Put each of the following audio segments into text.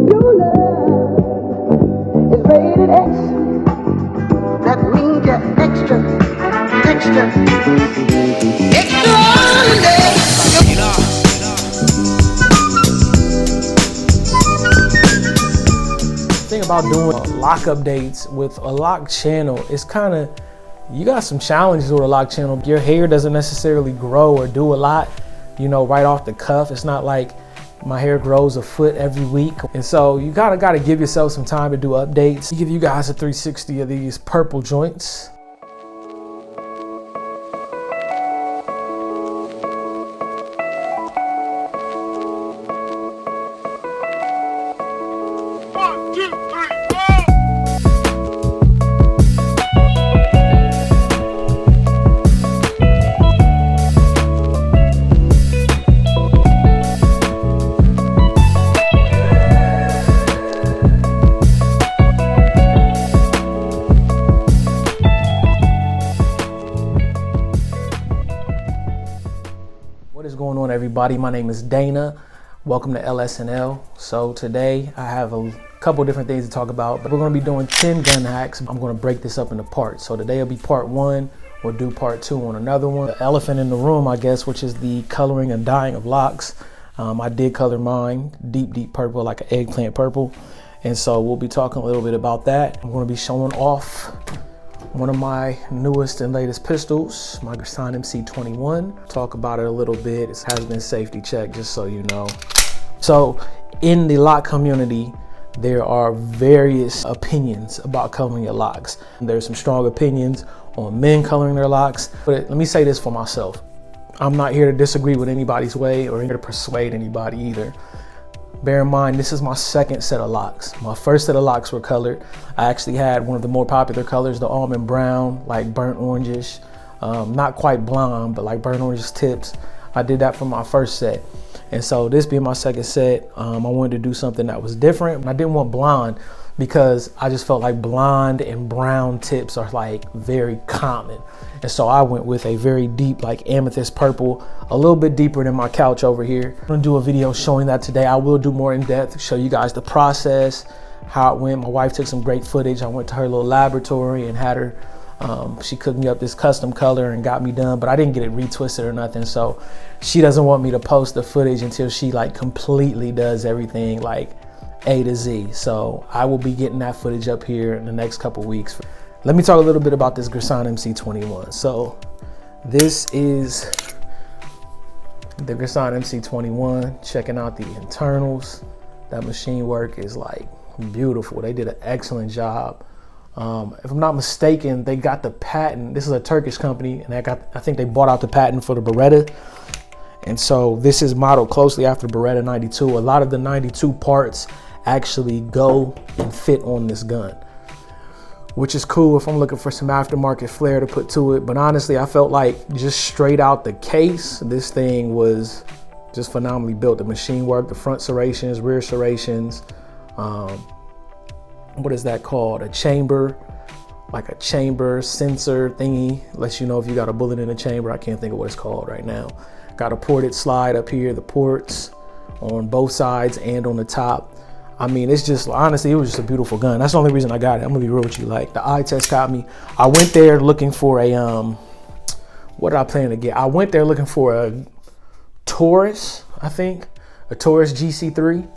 your love is rated X, that means you're extraordinary. The thing about doing lock updates with a lock channel is kind of, you got some challenges with a lock channel. Your hair doesn't necessarily grow or do a lot, you know, right off the cuff. It's not like my hair grows a foot every week. And so you gotta give yourself some time to do updates. Give you guys a 360 of these purple joints. What is going on, everybody? My name is Dana. Welcome to LSNL. So today I have a couple different things to talk about, but we're going to be doing 10 gun hacks. I'm going to break this up into parts. So today will be part 1. We'll do part 2 on another one. The elephant in the room, I guess, which is the coloring and dyeing of locks. I did color mine deep purple, like an eggplant purple. And so we'll be talking a little bit about that. I'm going to be showing off one of my newest and latest pistols, my Girsan MC21. Talk about it a little bit. It has been safety checked, just so you know. So in the lock community, there are various opinions about coloring your locks. There's some strong opinions on men coloring their locks. But let me say this for myself. I'm not here to disagree with anybody's way or here to persuade anybody either. Bear in mind, this is my second set of locks. My first set of locks were colored. I actually had one of the more popular colors, the almond brown, like burnt orangish. Not quite blonde, but like burnt orange tips. I did that for my first set. And so this being my second set, I wanted to do something that was different. I didn't want blonde because I just felt like blonde and brown tips are like very common. And so I went with a very deep, like amethyst purple, a little bit deeper than my couch over here. I'm gonna do a video showing that today. I will do more in depth, show you guys the process, how it went. My wife took some great footage. I went to her little laboratory and had her, she cooked me up this custom color and got me done, but I didn't get it retwisted or nothing. So she doesn't want me to post the footage until she like completely does everything like A to Z. So I will be getting that footage up here in the next couple weeks. Let me talk a little bit about this Girsan MC21. So this is the Girsan MC21, checking out the internals. That machine work is like beautiful. They did an excellent job. If I'm not mistaken, they got the patent. This is a Turkish company, and I think they bought out the patent for the Beretta. And so this is modeled closely after the Beretta 92. A lot of the 92 parts actually go and fit on this gun, which is cool if I'm looking for some aftermarket flair to put to it. But honestly, I felt like just straight out the case, this thing was just phenomenally built. The machine work, the front serrations, rear serrations, what is that called? A chamber, like a chamber sensor thingy. Lets you know if you got a bullet in the chamber. I can't think of what it's called right now. Got a ported slide up here, the ports on both sides and on the top. I mean, it's just, honestly, it was just a beautiful gun. That's the only reason I got it. I'm gonna be real with you. Like, the eye test got me. I went there looking for a, what did I plan to get? I went there looking for a Taurus, I think, a Taurus GC3,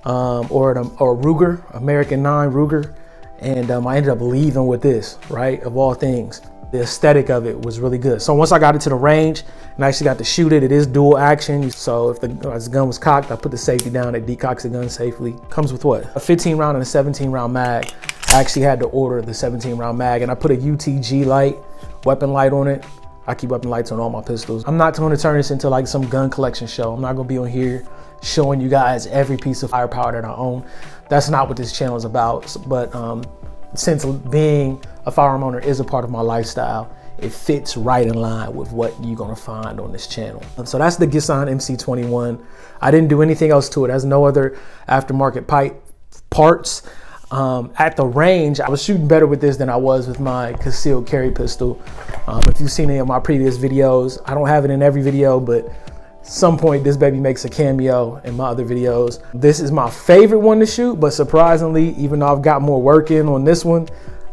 or a Ruger, American 9 Ruger. And I ended up leaving with this, right, of all things. The aesthetic of it was really good. So once I got it to the range and I actually got to shoot it, it is dual action. So if the gun was cocked, I put the safety down, it decocks the gun safely. Comes with what? A 15 round and a 17 round mag. I actually had to order the 17 round mag, and I put a UTG light, weapon light on it. I keep weapon lights on all my pistols. I'm not going to turn this into like some gun collection show. I'm not going to be on here showing you guys every piece of firepower that I own. That's not what this channel is about. But since being a firearm owner is a part of my lifestyle, it fits right in line with what you're gonna find on this channel. So that's the Girsan MC21. I didn't do anything else to it. It has no other aftermarket pipe parts. At the range, I was shooting better with this than I was with my concealed carry pistol. If you've seen any of my previous videos, I don't have it in every video, but some point this baby makes a cameo in my other videos. This is my favorite one to shoot, but surprisingly, even though I've got more work in on this one,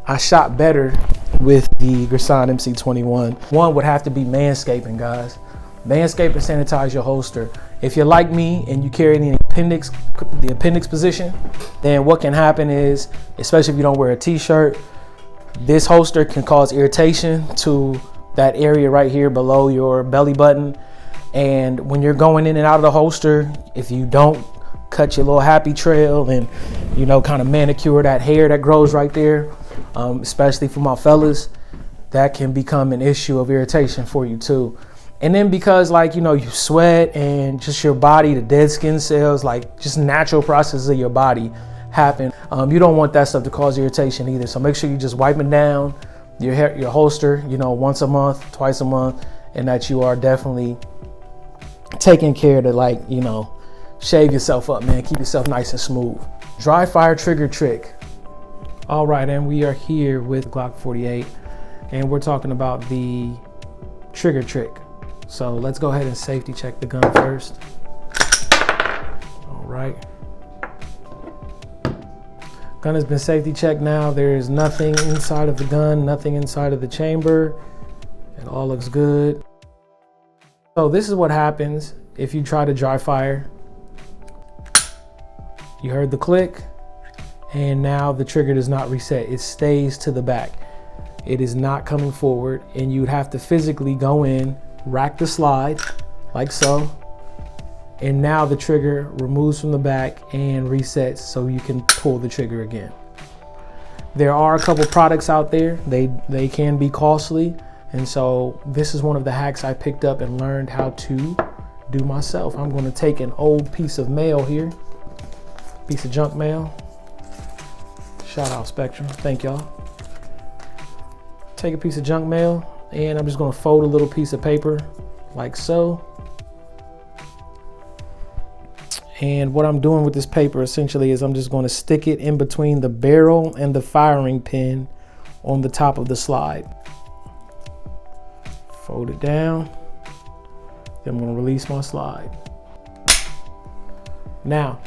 I shot better with the Girsan MC21. One would have to be manscaping, guys. Manscape and sanitize your holster. If you're like me and you carry the appendix position, then what can happen is, especially if you don't wear a t-shirt, this holster can cause irritation to that area right here below your belly button. And when you're going in and out of the holster, if you don't cut your little happy trail and, you know, kind of manicure that hair that grows right there, especially for my fellas, that can become an issue of irritation for you too. And then because, like, you know, you sweat and just your body, the dead skin cells, like just natural processes of your body happen. You don't want that stuff to cause irritation either. So make sure you just wiping down your holster, you know, once a month, twice a month, and that you are definitely taking care to, like, you know, shave yourself up, man. Keep yourself nice and smooth. Dry fire trigger trick. All right, and we are here with Glock 48, and we're talking about the trigger trick. So let's go ahead and safety check the gun first. All right. Gun has been safety checked now. There is nothing inside of the gun, nothing inside of the chamber. It all looks good. So this is what happens if you try to dry fire. You heard the click, and now the trigger does not reset. It stays to the back. It is not coming forward, and you'd have to physically go in, rack the slide like so, and now the trigger removes from the back and resets so you can pull the trigger again. There are a couple products out there. They can be costly, and so this is one of the hacks I picked up and learned how to do myself. I'm going to take an old piece of mail here, piece of junk mail. Shout out Spectrum, thank y'all. Take a piece of junk mail, and I'm just going to fold a little piece of paper like so. And what I'm doing with this paper essentially is I'm just going to stick it in between the barrel and the firing pin on the top of the slide. Fold it down. Then I'm going to release my slide. Now,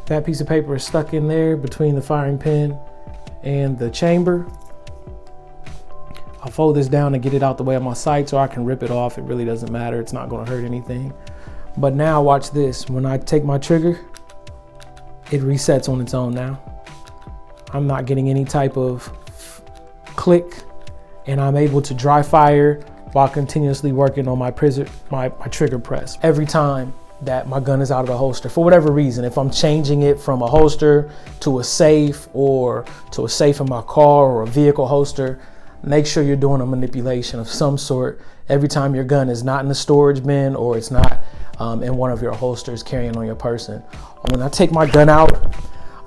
that piece of paper is stuck in there between the firing pin and the chamber. I'll fold this down and get it out the way of my sights, or I can rip it off. It really doesn't matter. It's not going to hurt anything. But now watch this. When I take my trigger, it resets on its own now. I'm not getting any type of click, and I'm able to dry fire while continuously working on my trigger press. Every time that my gun is out of the holster, for whatever reason, if I'm changing it from a holster to a safe, or to a safe in my car or a vehicle holster, make sure you're doing a manipulation of some sort every time your gun is not in the storage bin or it's not in one of your holsters carrying on your person. When I take my gun out,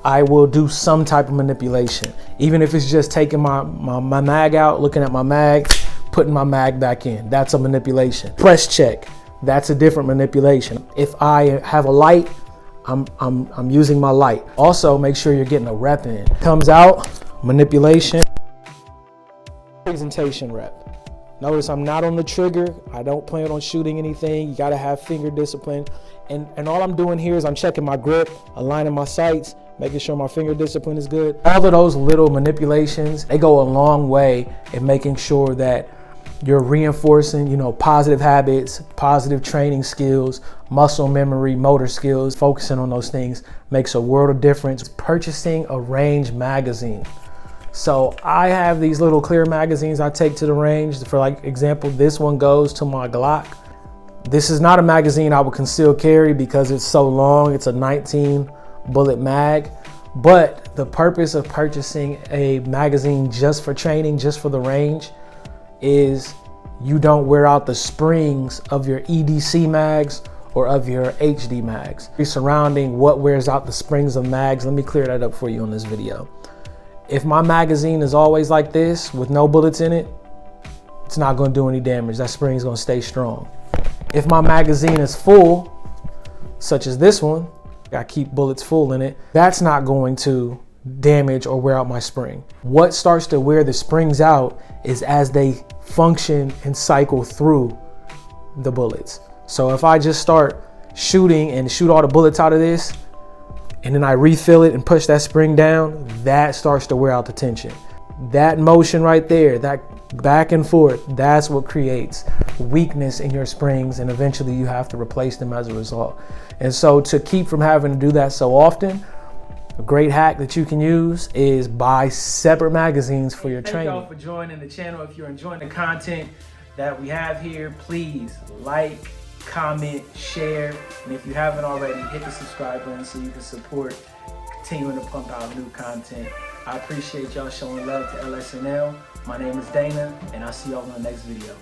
I will do some type of manipulation, even if it's just taking my mag out, looking at my mag, putting my mag back in. That's a manipulation. Press check. That's a different manipulation. If I have a light, I'm using my light. Also, make sure you're getting a rep in. Comes out, manipulation, presentation rep. Notice I'm not on the trigger. I don't plan on shooting anything. You gotta have finger discipline. And all I'm doing here is I'm checking my grip, aligning my sights, making sure my finger discipline is good. All of those little manipulations, they go a long way in making sure that you're reinforcing, you know, positive habits, positive training skills, muscle memory, motor skills. Focusing on those things makes a world of difference. Purchasing a range magazine. So I have these little clear magazines I take to the range. For like example, this one goes to my Glock. This is not a magazine I would conceal carry because it's so long. It's a 19 bullet mag. But the purpose of purchasing a magazine just for training, just for the range, is you don't wear out the springs of your EDC mags or of your HD mags. Surrounding what wears out the springs of mags, let me clear that up for you on this video. If my magazine is always like this with no bullets in it, it's not going to do any damage. That spring is going to stay strong. If my magazine is full, such as this one, I keep bullets full in it, that's not going to damage or wear out my spring. What starts to wear the springs out is as they function and cycle through the bullets. So if I just start shooting and shoot all the bullets out of this, and then I refill it and push that spring down, that starts to wear out the tension. That motion right there, that back and forth, that's what creates weakness in your springs, and eventually you have to replace them as a result. And so to keep from having to do that so often, a great hack that you can use is buy separate magazines for your training. Thank y'all for joining the channel. If you're enjoying the content that we have here, please like, comment, share, and if you haven't already, hit the subscribe button so you can support continuing to pump out new content. I appreciate y'all showing love to LSNL. My name is Dana, and I'll see y'all in the next video.